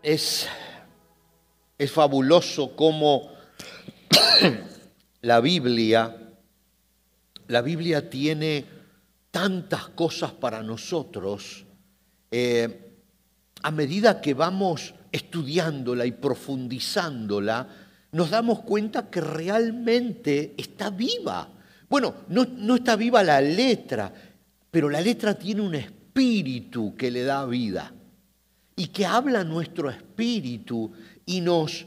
Es, es fabuloso cómo la Biblia tiene tantas cosas para nosotros. A medida que vamos estudiándola y profundizándola, nos damos cuenta que realmente está viva. Bueno, no está viva la letra, pero la letra tiene un espíritu que le da vida y que habla a nuestro espíritu y nos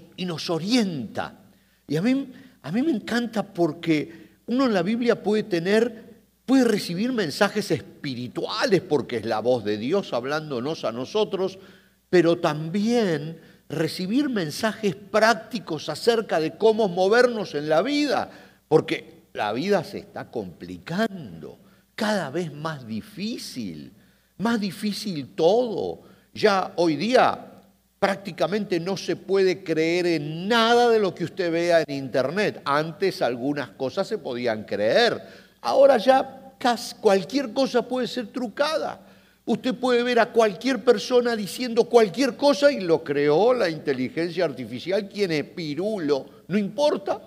orienta. Y a mí me encanta porque uno en la Biblia puede recibir mensajes espirituales porque es la voz de Dios hablándonos a nosotros, pero también recibir mensajes prácticos acerca de cómo movernos en la vida, porque la vida se está complicando, cada vez más difícil todo. Ya hoy día prácticamente no se puede creer en nada de lo que usted vea en internet. Antes algunas cosas se podían creer. Ahora ya cualquier cosa puede ser trucada. Usted puede ver a cualquier persona diciendo cualquier cosa y lo creó la inteligencia artificial, quien es pirulo, no importa.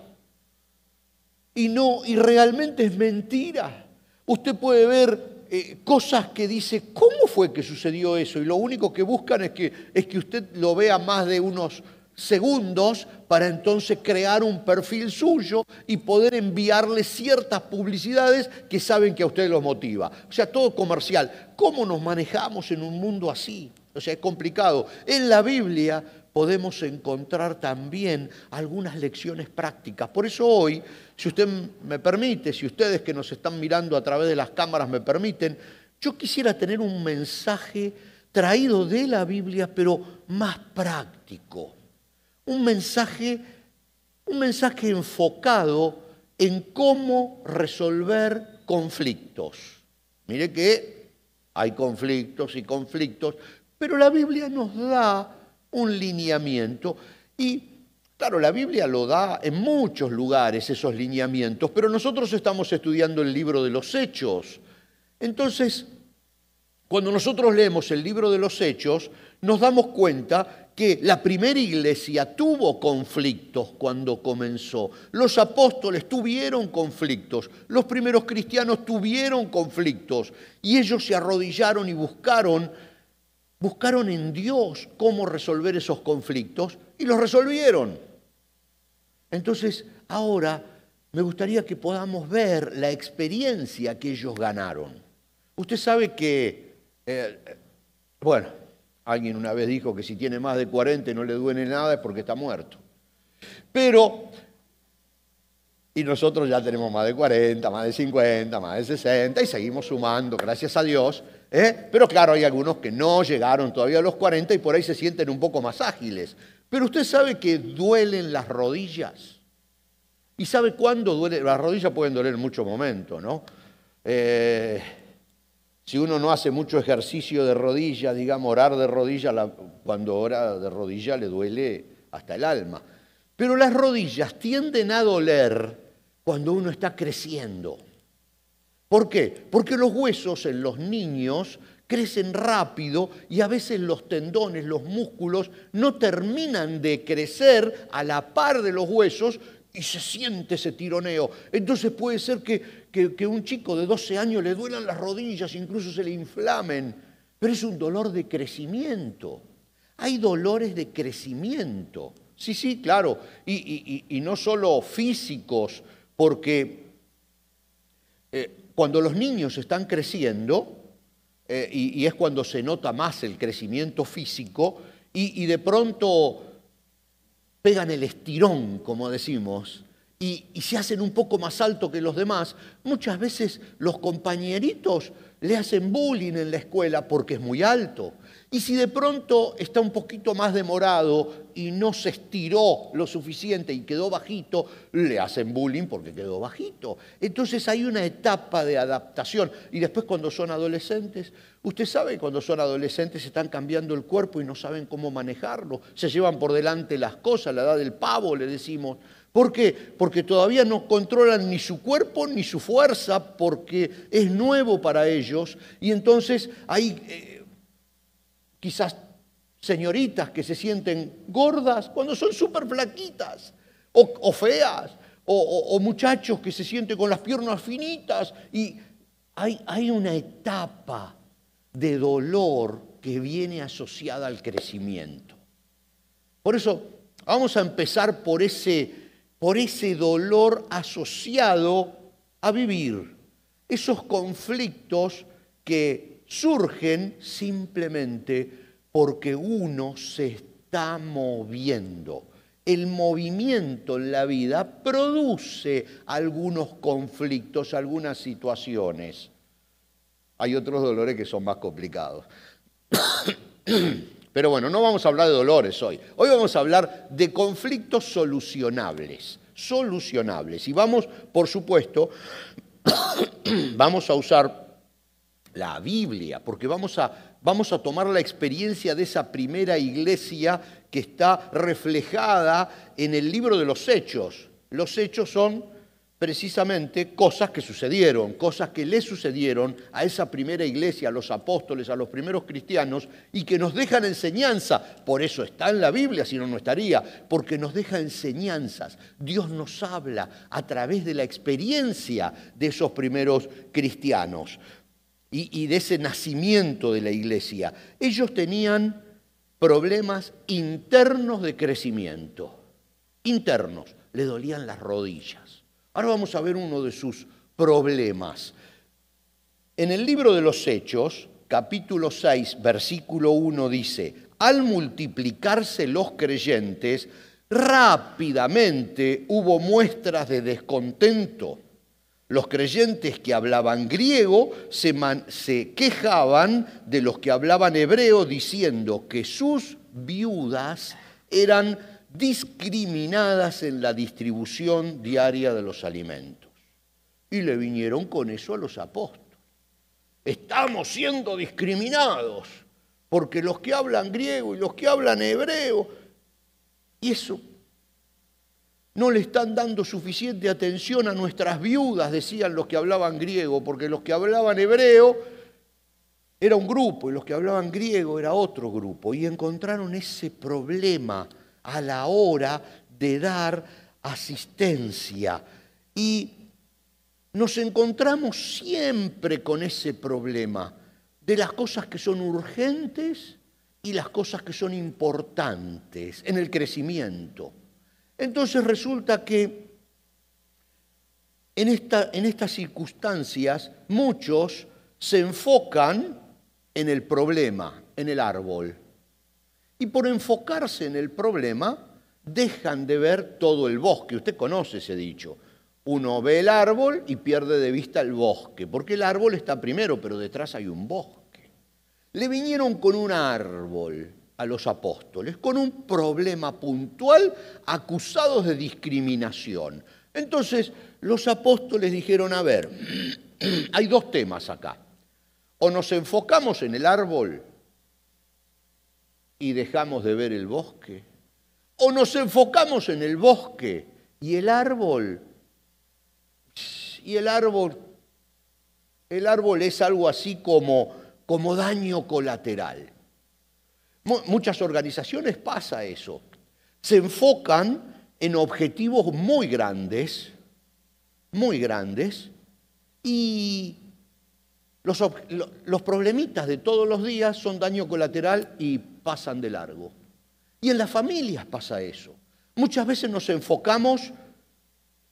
Y realmente es mentira. Usted puede ver cosas que dice, ¿cómo fue que sucedió eso? Y lo único que buscan es que usted lo vea más de unos segundos para entonces crear un perfil suyo y poder enviarle ciertas publicidades que saben que a usted los motiva. O sea, todo comercial. ¿Cómo nos manejamos en un mundo así? O sea, es complicado. En la Biblia podemos encontrar también algunas lecciones prácticas. Por eso hoy, si usted me permite, si ustedes que nos están mirando a través de las cámaras me permiten, yo quisiera tener un mensaje traído de la Biblia, pero más práctico. Un mensaje enfocado en cómo resolver conflictos. Mire que hay conflictos y conflictos, pero la Biblia nos da un lineamiento y, claro, la Biblia lo da en muchos lugares esos lineamientos, pero nosotros estamos estudiando el libro de los Hechos. Entonces, cuando nosotros leemos el libro de los Hechos, nos damos cuenta que la primera iglesia tuvo conflictos cuando comenzó. Los apóstoles tuvieron conflictos, los primeros cristianos tuvieron conflictos y ellos se arrodillaron y buscaron en Dios cómo resolver esos conflictos y los resolvieron. Entonces, ahora me gustaría que podamos ver la experiencia que ellos ganaron. Usted sabe que, alguien una vez dijo que si tiene más de 40 y no le duele nada es porque está muerto. Y nosotros ya tenemos más de 40, más de 50, más de 60 y seguimos sumando, gracias a Dios. Pero claro, hay algunos que no llegaron todavía a los 40 y por ahí se sienten un poco más ágiles. Pero usted sabe que duelen las rodillas. ¿Y sabe cuándo duele? Las rodillas pueden doler en muchos momentos, ¿no? Si uno no hace mucho ejercicio de rodilla, digamos, orar de rodilla, cuando ora de rodilla le duele hasta el alma. Pero las rodillas tienden a doler cuando uno está creciendo. ¿Por qué? Porque los huesos en los niños crecen rápido y a veces los tendones, los músculos, no terminan de crecer a la par de los huesos y se siente ese tironeo. Entonces puede ser que un chico de 12 años le duelan las rodillas, incluso se le inflamen, pero es un dolor de crecimiento. Hay dolores de crecimiento. Sí, claro, y no solo físicos, porque cuando los niños están creciendo, y es cuando se nota más el crecimiento físico, y de pronto pegan el estirón, como decimos, y se hacen un poco más alto que los demás, muchas veces los compañeritos le hacen bullying en la escuela porque es muy alto. Y si de pronto está un poquito más demorado y no se estiró lo suficiente y quedó bajito, le hacen bullying porque quedó bajito. Entonces hay una etapa de adaptación. Y después cuando son adolescentes, usted sabe que cuando son adolescentes están cambiando el cuerpo y no saben cómo manejarlo. Se llevan por delante las cosas, la edad del pavo le decimos. ¿Por qué? Porque todavía no controlan ni su cuerpo ni su fuerza porque es nuevo para ellos y entonces hay quizás señoritas que se sienten gordas cuando son súper flaquitas, o feas, o muchachos que se sienten con las piernas finitas. Y hay una etapa de dolor que viene asociada al crecimiento. Por eso vamos a empezar por ese dolor asociado a vivir, esos conflictos que surgen simplemente porque uno se está moviendo. El movimiento en la vida produce algunos conflictos, algunas situaciones. Hay otros dolores que son más complicados. Pero bueno, no vamos a hablar de dolores hoy. Hoy vamos a hablar de conflictos solucionables. Y vamos, por supuesto, vamos a usar la Biblia, porque vamos a tomar la experiencia de esa primera iglesia que está reflejada en el libro de los Hechos. Los Hechos son precisamente cosas que sucedieron, cosas que le sucedieron a esa primera iglesia, a los apóstoles, a los primeros cristianos, y que nos dejan enseñanza. Por eso está en la Biblia, si no, no estaría, porque nos deja enseñanzas. Dios nos habla a través de la experiencia de esos primeros cristianos y de ese nacimiento de la iglesia. Ellos tenían problemas internos de crecimiento, internos, le dolían las rodillas. Ahora vamos a ver uno de sus problemas. En el libro de los Hechos, capítulo 6, versículo 1 dice: al multiplicarse los creyentes, rápidamente hubo muestras de descontento. Los creyentes que hablaban griego se quejaban de los que hablaban hebreo, diciendo que sus viudas eran discriminadas en la distribución diaria de los alimentos. Y le vinieron con eso a los apóstoles. Estamos siendo discriminados porque los que hablan griego y los que hablan hebreo, y eso no le están dando suficiente atención a nuestras viudas, decían los que hablaban griego, porque los que hablaban hebreo era un grupo y los que hablaban griego era otro grupo. Y encontraron ese problema a la hora de dar asistencia. Y nos encontramos siempre con ese problema de las cosas que son urgentes y las cosas que son importantes en el crecimiento. Entonces resulta que en estas circunstancias muchos se enfocan en el problema, en el árbol. Y por enfocarse en el problema, dejan de ver todo el bosque. Usted conoce ese dicho. Uno ve el árbol y pierde de vista el bosque, porque el árbol está primero, pero detrás hay un bosque. Le vinieron con un árbol a los apóstoles, con un problema puntual, acusados de discriminación. Entonces, los apóstoles dijeron: a ver, hay dos temas acá. O nos enfocamos en el árbol y dejamos de ver el bosque, o nos enfocamos en el bosque y el árbol es algo así como daño colateral. Muchas organizaciones pasa eso. Se enfocan en objetivos muy grandes, y los problemitas de todos los días son daño colateral y pasan de largo. Y en las familias pasa eso. Muchas veces nos enfocamos,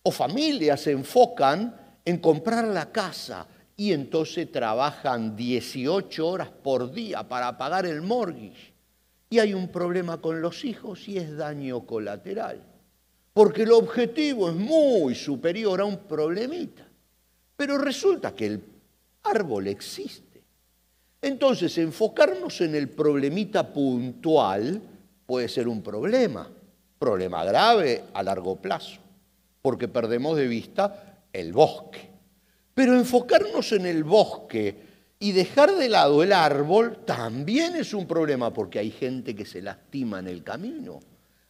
o familias se enfocan en comprar la casa y entonces trabajan 18 horas por día para pagar el mortgage. Y hay un problema con los hijos y es daño colateral, porque el objetivo es muy superior a un problemita. Pero resulta que el árbol existe. Entonces, enfocarnos en el problemita puntual puede ser un problema grave a largo plazo, porque perdemos de vista el bosque. Pero enfocarnos en el bosque y dejar de lado el árbol también es un problema, porque hay gente que se lastima en el camino.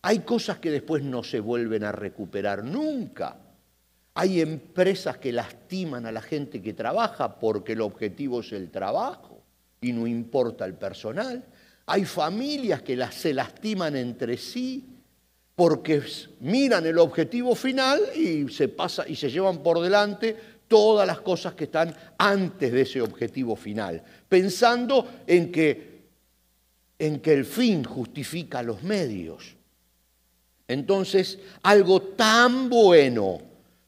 Hay cosas que después no se vuelven a recuperar nunca. Hay empresas que lastiman a la gente que trabaja porque el objetivo es el trabajo y no importa el personal. Hay familias que se lastiman entre sí porque miran el objetivo final y se llevan por delante todas las cosas que están antes de ese objetivo final, pensando en que el fin justifica los medios. Entonces, algo tan bueno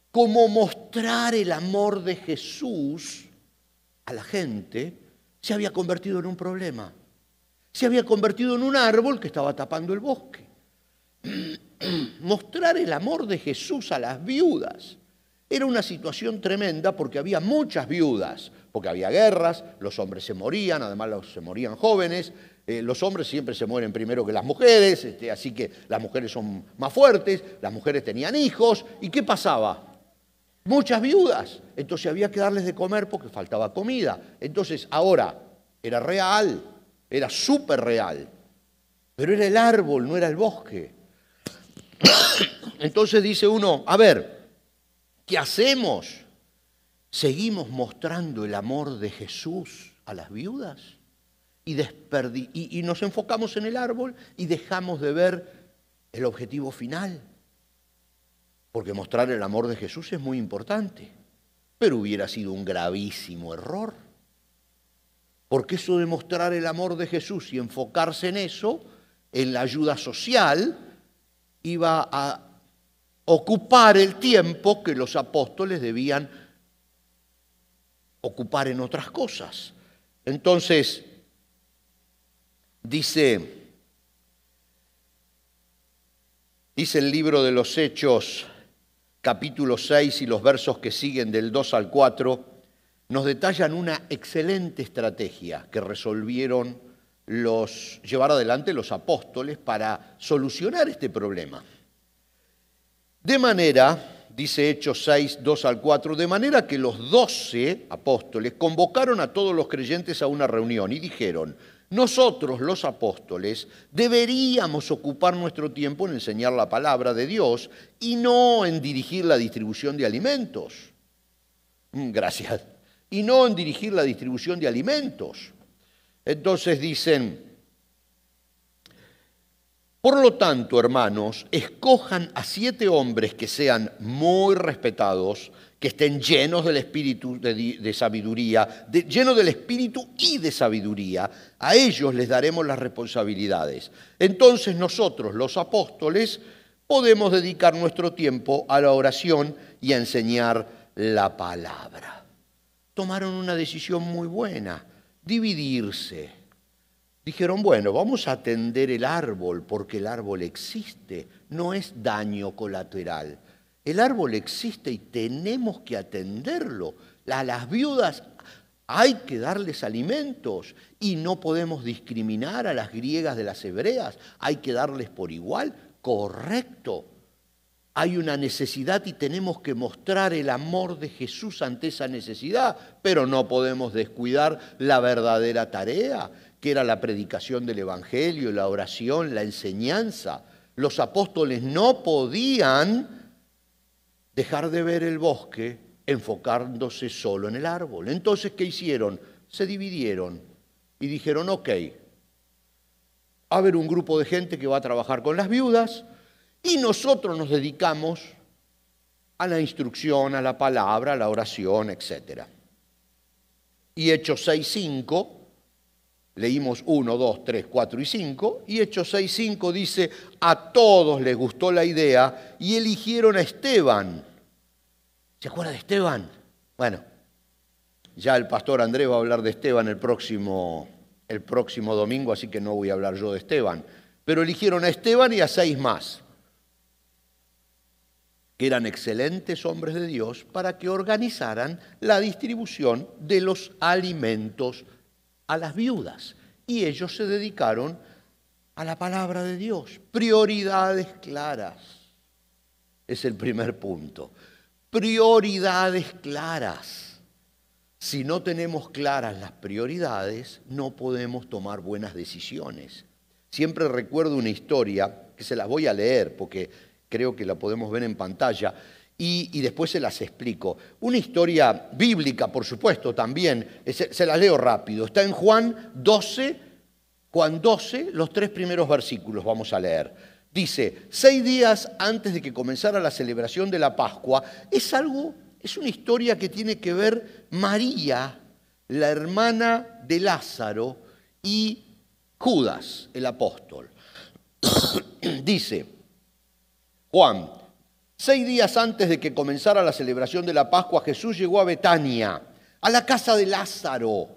como mostrar el amor de Jesús a la gente se había convertido en un problema. Se había convertido en un árbol que estaba tapando el bosque. Mostrar el amor de Jesús a las viudas era una situación tremenda porque había muchas viudas, porque había guerras, los hombres se morían, además se morían jóvenes, los hombres siempre se mueren primero que las mujeres, así que las mujeres son más fuertes, las mujeres tenían hijos, ¿y qué pasaba? Muchas viudas, entonces había que darles de comer porque faltaba comida. Entonces ahora era real, era súper real, pero era el árbol, no era el bosque. Entonces dice uno, a ver, ¿qué hacemos? ¿Seguimos mostrando el amor de Jesús a las viudas? Y nos enfocamos en el árbol y dejamos de ver el objetivo final. Porque mostrar el amor de Jesús es muy importante, pero hubiera sido un gravísimo error. Porque eso de mostrar el amor de Jesús y enfocarse en eso, en la ayuda social, iba a ocupar el tiempo que los apóstoles debían ocupar en otras cosas. Entonces, dice el libro de los Hechos, capítulo 6 y los versos que siguen del 2 al 4, nos detallan una excelente estrategia que resolvieron llevar adelante los apóstoles para solucionar este problema. De manera, dice Hechos 6, 2 al 4, de manera que los 12 apóstoles convocaron a todos los creyentes a una reunión y dijeron, nosotros los apóstoles deberíamos ocupar nuestro tiempo en enseñar la palabra de Dios y no en dirigir la distribución de alimentos. Gracias. Y no en dirigir la distribución de alimentos. Entonces dicen, por lo tanto, hermanos, escojan a 7 hombres que sean muy respetados, que estén llenos del espíritu de sabiduría, llenos del espíritu y de sabiduría. A ellos les daremos las responsabilidades. Entonces nosotros, los apóstoles, podemos dedicar nuestro tiempo a la oración y a enseñar la palabra. Tomaron una decisión muy buena, dividirse. Dijeron, bueno, vamos a atender el árbol porque el árbol existe, no es daño colateral. El árbol existe y tenemos que atenderlo. A las viudas hay que darles alimentos y no podemos discriminar a las griegas de las hebreas. Hay que darles por igual, correcto. Hay una necesidad y tenemos que mostrar el amor de Jesús ante esa necesidad, pero no podemos descuidar la verdadera tarea, que era la predicación del Evangelio, la oración, la enseñanza. Los apóstoles no podían dejar de ver el bosque enfocándose solo en el árbol. Entonces, ¿qué hicieron? Se dividieron y dijeron, ok, va a haber un grupo de gente que va a trabajar con las viudas y nosotros nos dedicamos a la instrucción, a la palabra, a la oración, etc. Y Hechos 6:5, leímos 1, 2, 3, 4 y 5, y Hechos 6:5 dice, a todos les gustó la idea y eligieron a Esteban. ¿Se acuerda de Esteban? Bueno, ya el pastor Andrés va a hablar de Esteban el próximo domingo, así que no voy a hablar yo de Esteban. Pero eligieron a Esteban y a 6 más, que eran excelentes hombres de Dios, para que organizaran la distribución de los alimentos a las viudas. Y ellos se dedicaron a la palabra de Dios. Prioridades claras. Es el primer punto. Prioridades claras. Si no tenemos claras las prioridades, no podemos tomar buenas decisiones. Siempre recuerdo una historia, que se las voy a leer porque creo que la podemos ver en pantalla, y después se las explico. Una historia bíblica, por supuesto, también, se la leo rápido. Está en Juan 12, Juan 12, los 3 primeros versículos vamos a leer. Dice, 6 días antes de que comenzara la celebración de la Pascua, es una historia que tiene que ver María, la hermana de Lázaro, y Judas, el apóstol. Dice, Juan, 6 días antes de que comenzara la celebración de la Pascua, Jesús llegó a Betania, a la casa de Lázaro,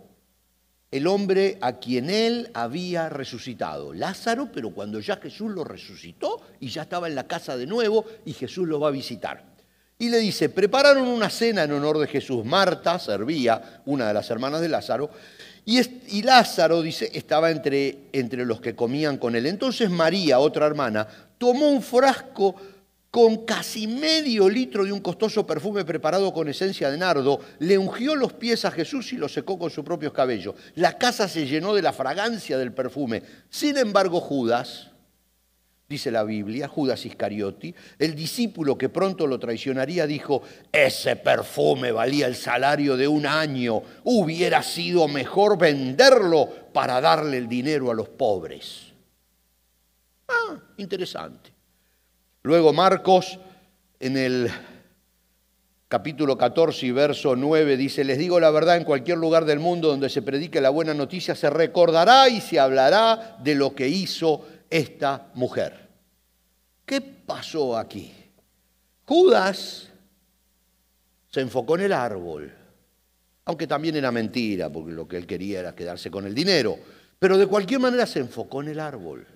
el hombre a quien él había resucitado. Lázaro, pero cuando ya Jesús lo resucitó y ya estaba en la casa de nuevo y Jesús lo va a visitar. Y le dice, prepararon una cena en honor de Jesús. Marta servía, una de las hermanas de Lázaro, y Lázaro, dice, estaba entre los que comían con él. Entonces María, otra hermana, tomó un frasco con casi medio litro de un costoso perfume preparado con esencia de nardo, le ungió los pies a Jesús y los secó con sus propios cabellos. La casa se llenó de la fragancia del perfume. Sin embargo, Judas, dice la Biblia, Judas Iscariote, el discípulo que pronto lo traicionaría, dijo, ese perfume valía el salario de un año, hubiera sido mejor venderlo para darle el dinero a los pobres. Interesante. Luego Marcos, en el capítulo 14 y verso 9, dice, les digo la verdad, en cualquier lugar del mundo donde se predique la buena noticia, se recordará y se hablará de lo que hizo esta mujer. ¿Qué pasó aquí? Judas se enfocó en el árbol, aunque también era mentira, porque lo que él quería era quedarse con el dinero, pero de cualquier manera se enfocó en el árbol.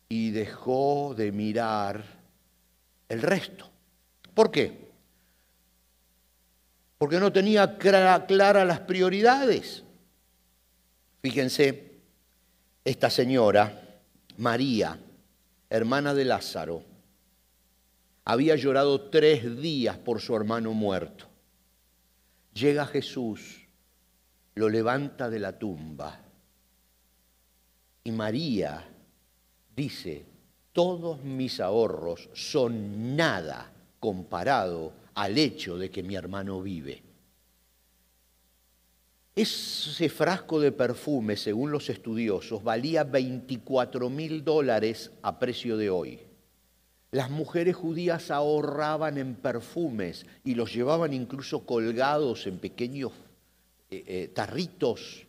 Y dejó de mirar el resto. ¿Por qué? Porque no tenía claras las prioridades. Fíjense, esta señora, María, hermana de Lázaro, había llorado 3 días por su hermano muerto. Llega Jesús, lo levanta de la tumba y María dice, todos mis ahorros son nada comparado al hecho de que mi hermano vive. Ese frasco de perfume, según los estudiosos, valía $24.000 a precio de hoy. Las mujeres judías ahorraban en perfumes y los llevaban incluso colgados en pequeños tarritos.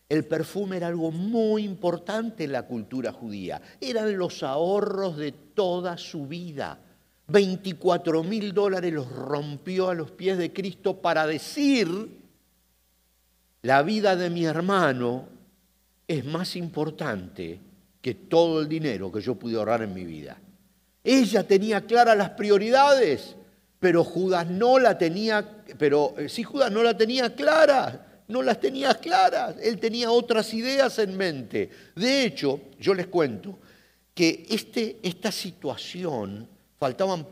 El perfume era algo muy importante en la cultura judía. Eran los ahorros de toda su vida. $24.000 los rompió a los pies de Cristo para decir, la vida de mi hermano es más importante que todo el dinero que yo pude ahorrar en mi vida. Ella tenía claras las prioridades, pero Judas no la tenía, Judas no la tenía clara. No las tenía claras, él tenía otras ideas en mente. De hecho, yo les cuento que esta situación, faltaban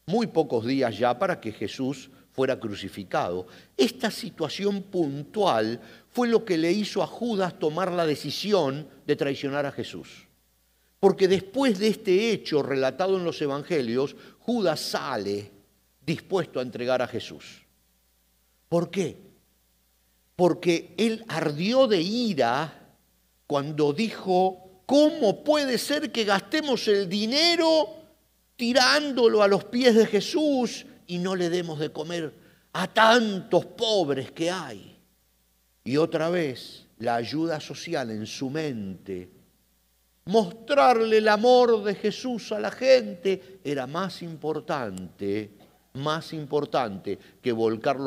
muy pocos días ya para que Jesús fuera crucificado. Esta situación puntual fue lo que le hizo a Judas tomar la decisión de traicionar a Jesús. Porque después de este hecho relatado en los evangelios, Judas sale dispuesto a entregar a Jesús. ¿Por qué? Porque él ardió de ira cuando dijo, ¿cómo puede ser que gastemos el dinero tirándolo a los pies de Jesús y no le demos de comer a tantos pobres que hay? Y otra vez, la ayuda social en su mente, mostrarle el amor de Jesús a la gente, era más importante que volcar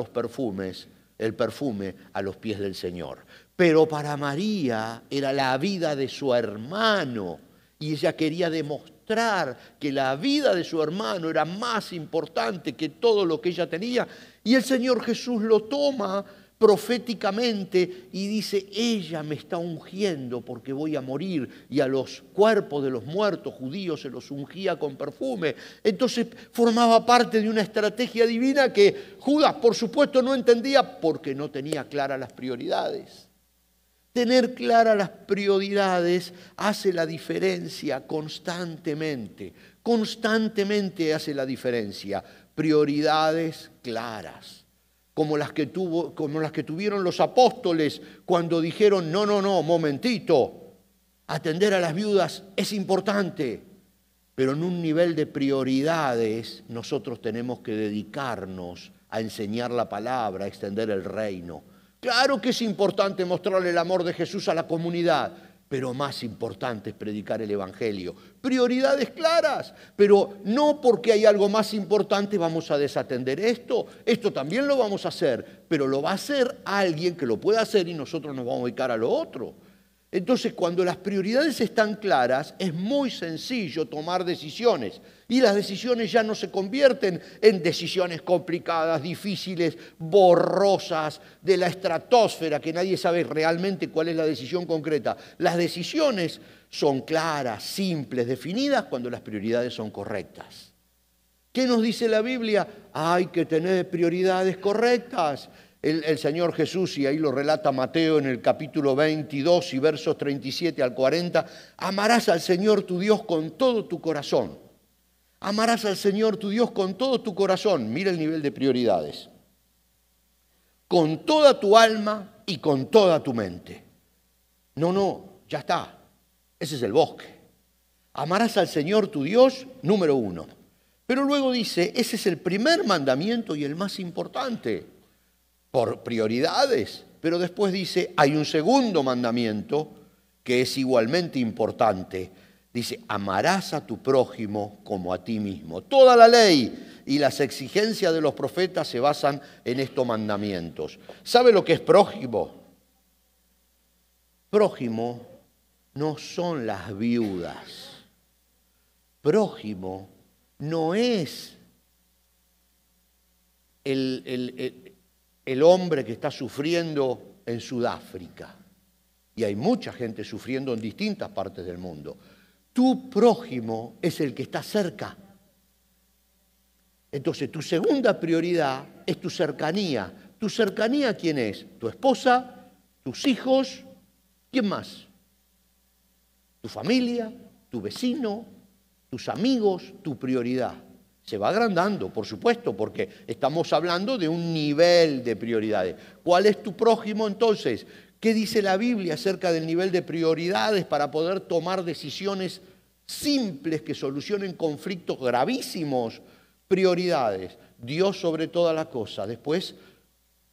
el perfume a los pies del Señor. Pero para María era la vida de su hermano y ella quería demostrar que la vida de su hermano era más importante que todo lo que ella tenía. Y el Señor Jesús lo toma proféticamente y dice, ella me está ungiendo porque voy a morir, y a los cuerpos de los muertos judíos se los ungía con perfume. Entonces formaba parte de una estrategia divina que Judas, por supuesto, no entendía porque no tenía claras las prioridades. Tener claras las prioridades hace la diferencia constantemente. Constantemente hace la diferencia. Prioridades claras. como las que tuvieron los apóstoles cuando dijeron, no, momentito, atender a las viudas es importante, pero en un nivel de prioridades nosotros tenemos que dedicarnos a enseñar la palabra, a extender el reino. Claro que es importante mostrarle el amor de Jesús a la comunidad, pero más importante es predicar el Evangelio. Prioridades claras, pero no porque hay algo más importante vamos a desatender esto. Esto también lo vamos a hacer, pero lo va a hacer alguien que lo pueda hacer y nosotros nos vamos a dedicar a lo otro. Entonces, cuando las prioridades están claras, es muy sencillo tomar decisiones. Y las decisiones ya no se convierten en decisiones complicadas, difíciles, borrosas, de la estratosfera, que nadie sabe realmente cuál es la decisión concreta. Las decisiones son claras, simples, definidas cuando las prioridades son correctas. ¿Qué nos dice la Biblia? Hay que tener prioridades correctas. El Señor Jesús, y ahí lo relata Mateo en el capítulo 22 y versos 37 al 40, amarás al Señor tu Dios con todo tu corazón. Amarás al Señor tu Dios con todo tu corazón. Mira el nivel de prioridades. Con toda tu alma y con toda tu mente. No, ya está. Ese es el bosque. Amarás al Señor tu Dios, número 1. Pero luego dice, ese es el primer mandamiento y el más importante. Por prioridades, pero después dice, hay un segundo mandamiento que es igualmente importante. Dice, amarás a tu prójimo como a ti mismo. Toda la ley y las exigencias de los profetas se basan en estos mandamientos. ¿Sabe lo que es prójimo? Prójimo no son las viudas. Prójimo no es el hombre que está sufriendo en Sudáfrica. Y hay mucha gente sufriendo en distintas partes del mundo. Tu prójimo es el que está cerca. Entonces, tu segunda prioridad es tu cercanía. ¿Tu cercanía quién es? Tu esposa, tus hijos, ¿quién más? Tu familia, tu vecino, tus amigos, tu prioridad. Se va agrandando, por supuesto, porque estamos hablando de un nivel de prioridades. ¿Cuál es tu prójimo entonces? ¿Qué dice la Biblia acerca del nivel de prioridades para poder tomar decisiones simples que solucionen conflictos gravísimos? Prioridades. Dios sobre toda la cosa. Después,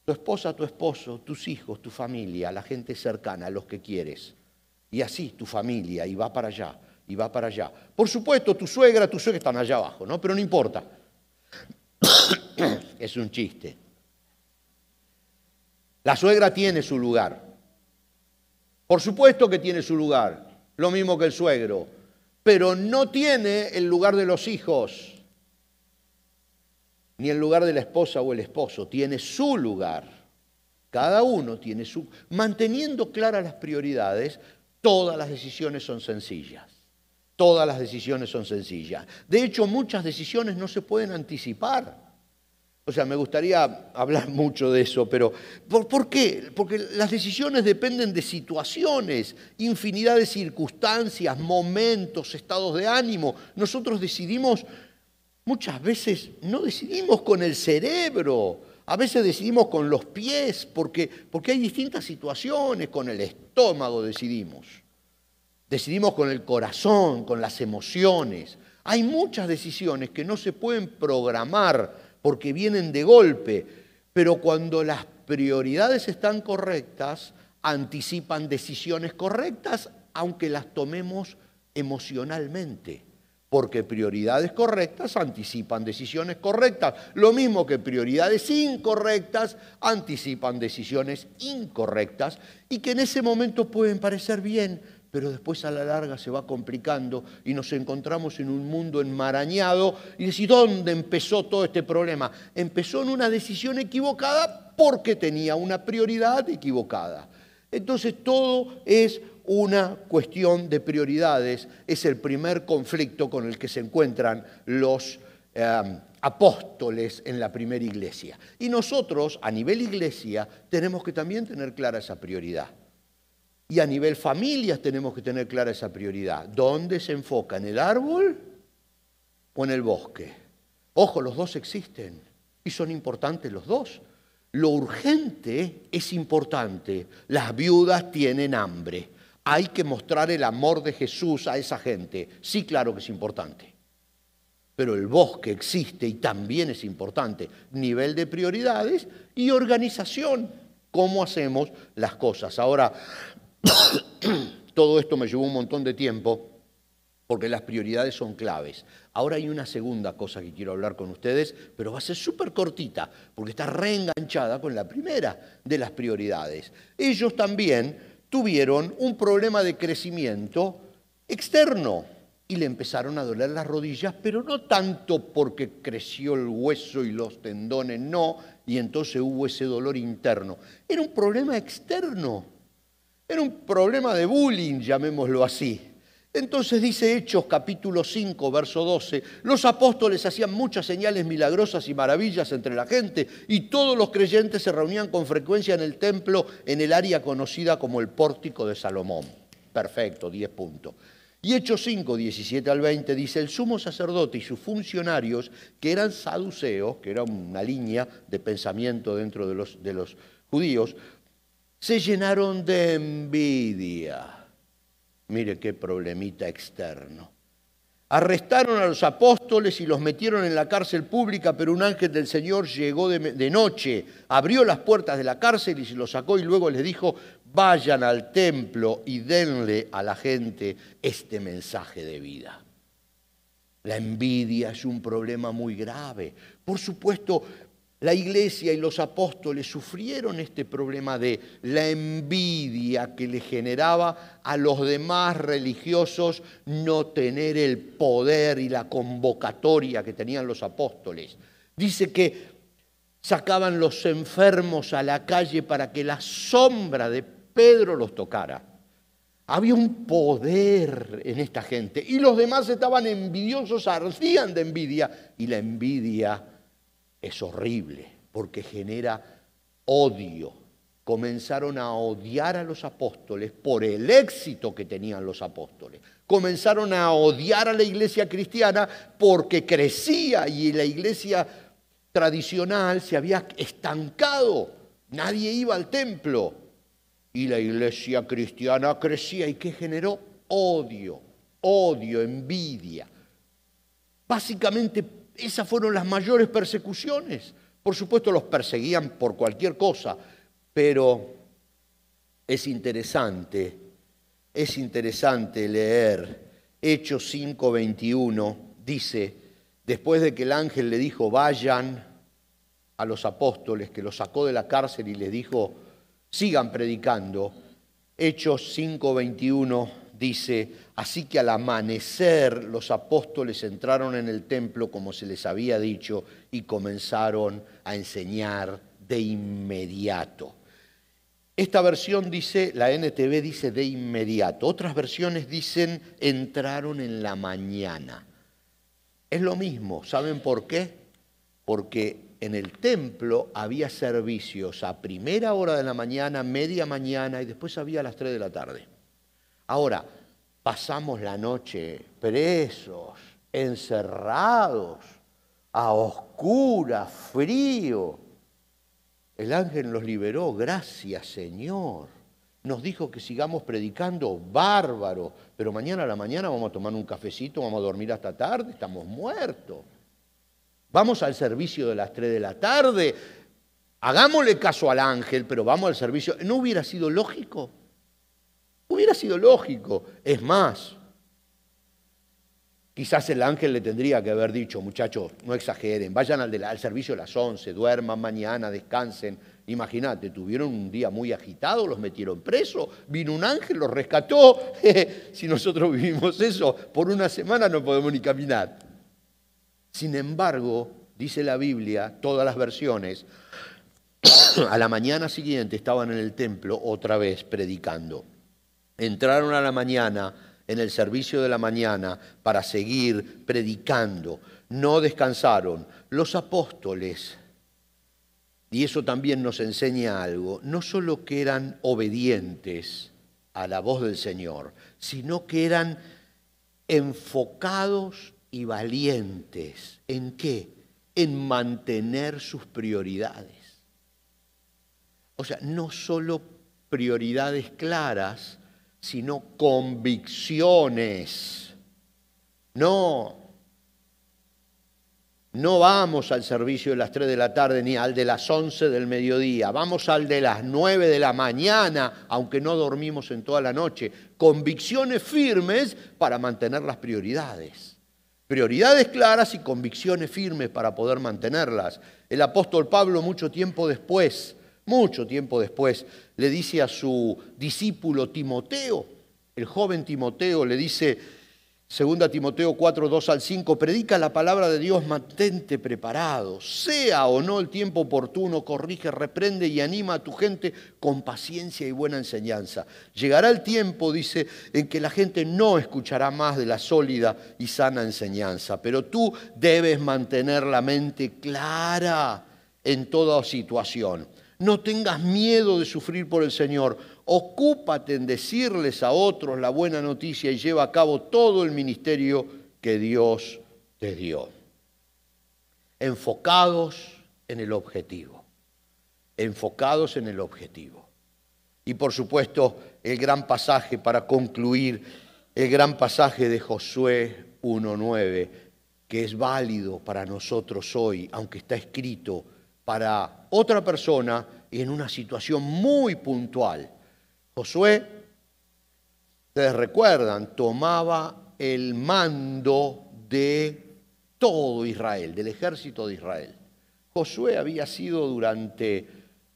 tu esposa, tu esposo, tus hijos, tu familia, la gente cercana, los que quieres. Y así tu familia, y va para allá. Y va para allá. Por supuesto, tu suegra están allá abajo, ¿no? Pero no importa. Es un chiste. La suegra tiene su lugar. Por supuesto que tiene su lugar, lo mismo que el suegro, pero no tiene el lugar de los hijos, ni el lugar de la esposa o el esposo, tiene su lugar. Cada uno tiene su... Manteniendo claras las prioridades, todas las decisiones son sencillas. Todas las decisiones son sencillas. De hecho, muchas decisiones no se pueden anticipar. O sea, me gustaría hablar mucho de eso, pero ¿por qué? Porque las decisiones dependen de situaciones, infinidad de circunstancias, momentos, estados de ánimo. Nosotros decidimos, muchas veces no decidimos con el cerebro, a veces decidimos con los pies, porque hay distintas situaciones, con el estómago decidimos. Decidimos con el corazón, con las emociones. Hay muchas decisiones que no se pueden programar porque vienen de golpe, pero cuando las prioridades están correctas, anticipan decisiones correctas, aunque las tomemos emocionalmente. Porque prioridades correctas anticipan decisiones correctas. Lo mismo que prioridades incorrectas anticipan decisiones incorrectas y que en ese momento pueden parecer bien, pero después a la larga se va complicando y nos encontramos en un mundo enmarañado y decir, ¿dónde empezó todo este problema? Empezó en una decisión equivocada porque tenía una prioridad equivocada. Entonces todo es una cuestión de prioridades, es el primer conflicto con el que se encuentran los apóstoles en la primera iglesia. Y nosotros, a nivel iglesia, tenemos que también tener clara esa prioridad. Y a nivel familias tenemos que tener clara esa prioridad. ¿Dónde se enfoca? ¿En el árbol o en el bosque? Ojo, los dos existen y son importantes los dos. Lo urgente es importante. Las viudas tienen hambre. Hay que mostrar el amor de Jesús a esa gente. Sí, claro que es importante. Pero el bosque existe y también es importante. Nivel de prioridades y organización. ¿Cómo hacemos las cosas? Ahora, todo esto me llevó un montón de tiempo porque las prioridades son claves. Ahora hay una segunda cosa que quiero hablar con ustedes, pero va a ser súper cortita, porque está reenganchada con la primera de las prioridades. Ellos también tuvieron un problema de crecimiento externo y le empezaron a doler las rodillas, pero no tanto porque creció el hueso y los tendones, no, y entonces hubo ese dolor interno. Era un problema externo, era un problema de bullying, llamémoslo así. Entonces dice Hechos capítulo 5, verso 12, los apóstoles hacían muchas señales milagrosas y maravillas entre la gente y todos los creyentes se reunían con frecuencia en el templo en el área conocida como el Pórtico de Salomón. Perfecto, 10 puntos. Y Hechos 5, 17 al 20 dice, el sumo sacerdote y sus funcionarios, que eran saduceos, que era una línea de pensamiento dentro de los judíos, se llenaron de envidia. Mire qué problemita externo. Arrestaron a los apóstoles y los metieron en la cárcel pública, pero un ángel del Señor llegó de noche, abrió las puertas de la cárcel y se los sacó y luego les dijo, vayan al templo y denle a la gente este mensaje de vida. La envidia es un problema muy grave. Por supuesto, la iglesia y los apóstoles sufrieron este problema de la envidia que le generaba a los demás religiosos no tener el poder y la convocatoria que tenían los apóstoles. Dice que sacaban los enfermos a la calle para que la sombra de Pedro los tocara. Había un poder en esta gente y los demás estaban envidiosos, ardían de envidia y la envidia es horrible porque genera odio. Comenzaron a odiar a los apóstoles por el éxito que tenían los apóstoles. Comenzaron a odiar a la iglesia cristiana porque crecía y la iglesia tradicional se había estancado. Nadie iba al templo. Y la iglesia cristiana crecía. ¿Y qué generó? Odio, envidia. Básicamente, esas fueron las mayores persecuciones. Por supuesto, los perseguían por cualquier cosa, pero es interesante leer Hechos 5:21. Dice, después de que el ángel le dijo, vayan a los apóstoles, que los sacó de la cárcel y les dijo, sigan predicando. Hechos 5:21 dice, así que al amanecer los apóstoles entraron en el templo como se les había dicho y comenzaron a enseñar de inmediato. Esta versión dice, la NTV dice de inmediato. Otras versiones dicen entraron en la mañana. Es lo mismo, ¿saben por qué? Porque en el templo había servicios a primera hora de la mañana, media mañana y después había a las 3 de la tarde. Ahora, pasamos la noche presos, encerrados, a oscuras, frío. El ángel nos liberó, gracias Señor. Nos dijo que sigamos predicando, bárbaro, pero mañana a la mañana vamos a tomar un cafecito, vamos a dormir hasta tarde, estamos muertos. Vamos al servicio de las 3 de la tarde, hagámosle caso al ángel, pero vamos al servicio. ¿No hubiera sido lógico? Hubiera sido lógico. Es más, quizás el ángel le tendría que haber dicho, muchachos, no exageren, vayan al servicio a las 11, duerman mañana, descansen. Imagínate, tuvieron un día muy agitado, los metieron presos, vino un ángel, los rescató. Si nosotros vivimos eso, por una semana no podemos ni caminar. Sin embargo, dice la Biblia, todas las versiones, a la mañana siguiente estaban en el templo otra vez predicando. Entraron a la mañana, en el servicio de la mañana, para seguir predicando. No descansaron. Los apóstoles, y eso también nos enseña algo, no solo que eran obedientes a la voz del Señor, sino que eran enfocados y valientes. ¿En qué? En mantener sus prioridades. O sea, no solo prioridades claras, sino convicciones. No vamos al servicio de las 3 de la tarde ni al de las 11 del mediodía. Vamos al de las 9 de la mañana, aunque no dormimos en toda la noche. Convicciones firmes para mantener las prioridades. Prioridades claras y convicciones firmes para poder mantenerlas. El apóstol Pablo mucho tiempo después, le dice a su discípulo Timoteo, el joven Timoteo, le dice, 2 Timoteo 4, 2 al 5, predica la palabra de Dios, mantente preparado, sea o no el tiempo oportuno, corrige, reprende y anima a tu gente con paciencia y buena enseñanza. Llegará el tiempo, dice, en que la gente no escuchará más de la sólida y sana enseñanza, pero tú debes mantener la mente clara en toda situación. No tengas miedo de sufrir por el Señor. Ocúpate en decirles a otros la buena noticia y lleva a cabo todo el ministerio que Dios te dio. Enfocados en el objetivo. Enfocados en el objetivo. Y por supuesto, el gran pasaje para concluir, el gran pasaje de Josué 1:9, que es válido para nosotros hoy, aunque está escrito para otra persona y en una situación muy puntual. Josué, ustedes recuerdan, tomaba el mando de todo Israel, del ejército de Israel. Josué había sido durante,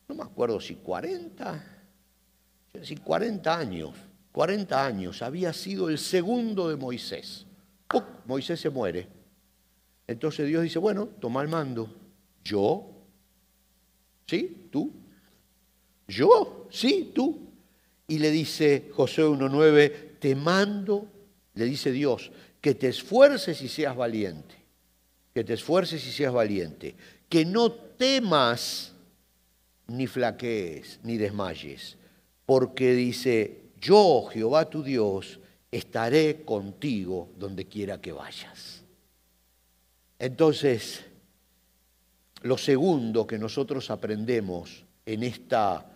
no me acuerdo si 40 años, había sido el segundo de Moisés. ¡Puc! Moisés se muere. Entonces Dios dice, bueno, toma el mando. ¿Yo? ¿Sí? ¿Tú? ¿Yo? ¿Sí? ¿Tú? Y le dice Josué 1:9, te mando, le dice Dios, que te esfuerces y seas valiente. Que te esfuerces y seas valiente. Que no temas ni flaquees ni desmayes. Porque dice, yo, Jehová tu Dios, estaré contigo donde quiera que vayas. Entonces, lo segundo que nosotros aprendemos en esta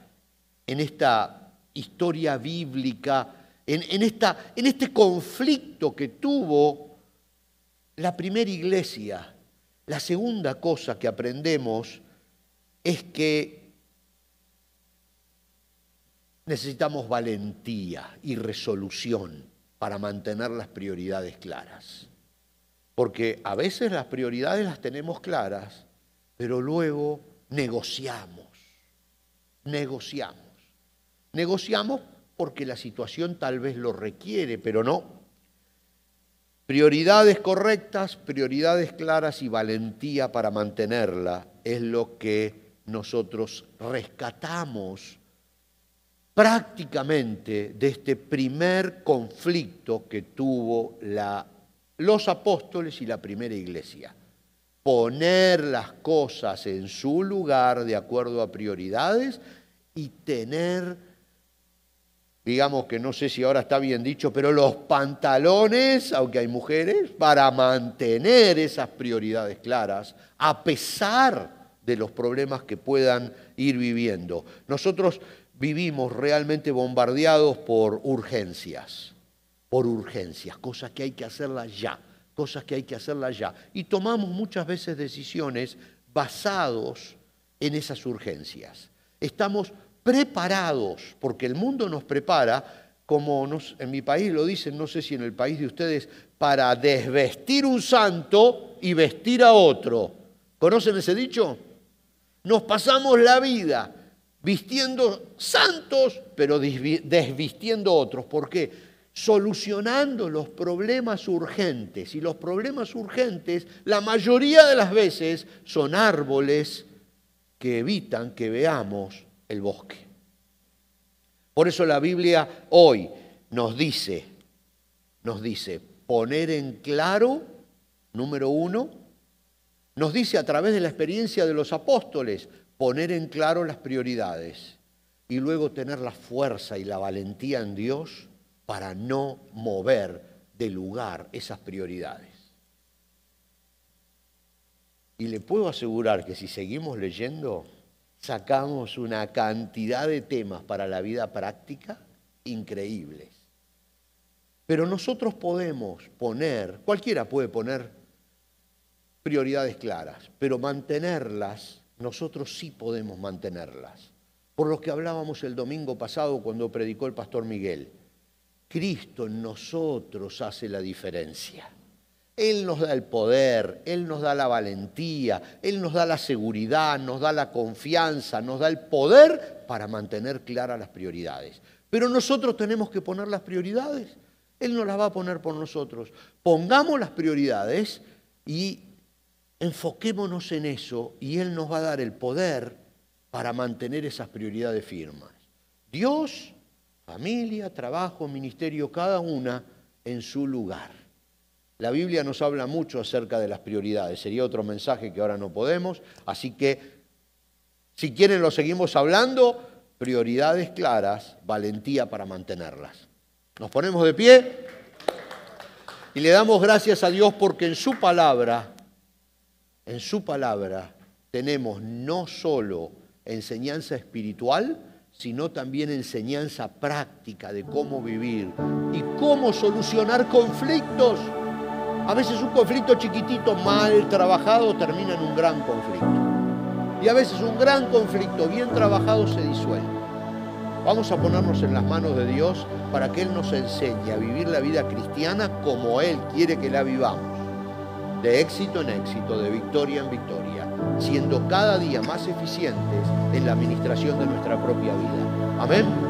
historia bíblica, en este conflicto que tuvo la primera iglesia, la segunda cosa que aprendemos es que necesitamos valentía y resolución para mantener las prioridades claras. Porque a veces las prioridades las tenemos claras, pero luego negociamos porque la situación tal vez lo requiere, pero no. Prioridades correctas, prioridades claras y valentía para mantenerla es lo que nosotros rescatamos prácticamente de este primer conflicto que tuvo los apóstoles y la primera iglesia. Poner las cosas en su lugar de acuerdo a prioridades y tener, digamos que no sé si ahora está bien dicho, pero los pantalones, aunque hay mujeres, para mantener esas prioridades claras a pesar de los problemas que puedan ir viviendo. Nosotros vivimos realmente bombardeados por urgencias, cosas que hay que hacerlas ya. Y tomamos muchas veces decisiones basados en esas urgencias. Estamos preparados, porque el mundo nos prepara, como en mi país lo dicen, no sé si en el país de ustedes, para desvestir un santo y vestir a otro. ¿Conocen ese dicho? Nos pasamos la vida vistiendo santos, pero desvistiendo otros. ¿Por qué? Solucionando los problemas urgentes. Y los problemas urgentes, la mayoría de las veces, son árboles que evitan que veamos el bosque. Por eso la Biblia hoy nos dice poner en claro, número uno, nos dice a través de la experiencia de los apóstoles, poner en claro las prioridades y luego tener la fuerza y la valentía en Dios para no mover de lugar esas prioridades. Y le puedo asegurar que si seguimos leyendo, sacamos una cantidad de temas para la vida práctica increíbles. Pero nosotros podemos poner, cualquiera puede poner prioridades claras, pero mantenerlas, nosotros sí podemos mantenerlas. Por lo que hablábamos el domingo pasado cuando predicó el pastor Miguel. Cristo en nosotros hace la diferencia. Él nos da el poder, Él nos da la valentía, Él nos da la seguridad, nos da la confianza, nos da el poder para mantener claras las prioridades. Pero nosotros tenemos que poner las prioridades. Él no las va a poner por nosotros. Pongamos las prioridades y enfoquémonos en eso y Él nos va a dar el poder para mantener esas prioridades firmes. Dios, familia, trabajo, ministerio, cada una en su lugar. La Biblia nos habla mucho acerca de las prioridades. Sería otro mensaje que ahora no podemos. Así que, si quieren, lo seguimos hablando. Prioridades claras, valentía para mantenerlas. Nos ponemos de pie y le damos gracias a Dios porque en su palabra tenemos no solo enseñanza espiritual, sino también enseñanza práctica de cómo vivir y cómo solucionar conflictos. A veces un conflicto chiquitito, mal trabajado, termina en un gran conflicto. Y a veces un gran conflicto bien trabajado se disuelve. Vamos a ponernos en las manos de Dios para que Él nos enseñe a vivir la vida cristiana como Él quiere que la vivamos. De éxito en éxito, de victoria en victoria, siendo cada día más eficientes en la administración de nuestra propia vida. Amén.